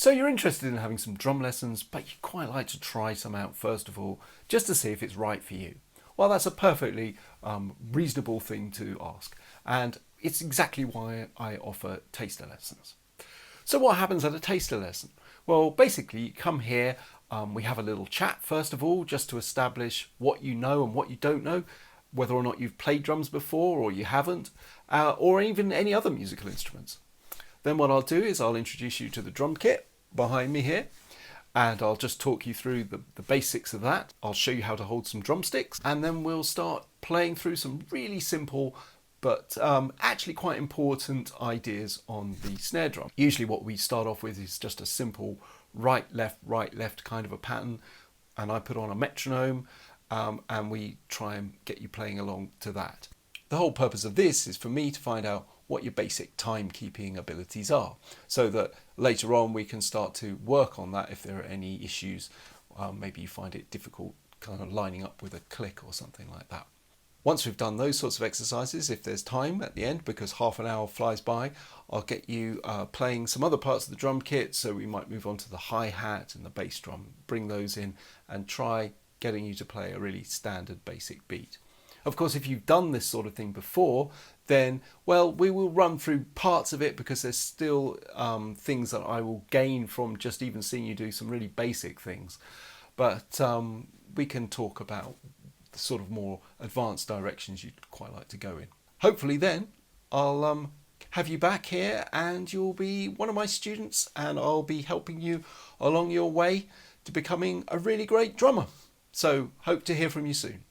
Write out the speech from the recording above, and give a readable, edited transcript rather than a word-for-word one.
So you're interested in having some drum lessons, but you'd quite like to try some out first of all, just to see if it's right for you. Well, that's a perfectly reasonable thing to ask, and it's exactly why I offer taster lessons. So what happens at a taster lesson? Well, basically you come here, we have a little chat first of all, just to establish what you know and what you don't know, whether or not you've played drums before or you haven't, or even any other musical instruments. Then what I'll do is I'll introduce you to the drum kit behind me here, and I'll just talk you through the basics of that. I'll show you how to hold some drumsticks, and then we'll start playing through some really simple but actually quite important ideas on the snare drum. Usually what we start off with is just a simple right, left kind of a pattern, and I put on a metronome and we try and get you playing along to that. The whole purpose of this is for me to find out what your basic timekeeping abilities are, so that later on we can start to work on that if there are any issues. Maybe you find it difficult kind of lining up with a click or something like that. Once we've done those sorts of exercises, if there's time at the end, because half an hour flies by, I'll get you playing some other parts of the drum kit. So we might move on to the hi-hat and the bass drum, bring those in and try getting you to play a really standard basic beat. Of course, if you've done this sort of thing before, then, well, we will run through parts of it, because there's still things that I will gain from just even seeing you do some really basic things. But we can talk about the sort of more advanced directions you'd quite like to go in. Hopefully then I'll have you back here and you'll be one of my students, and I'll be helping you along your way to becoming a really great drummer. So hope to hear from you soon.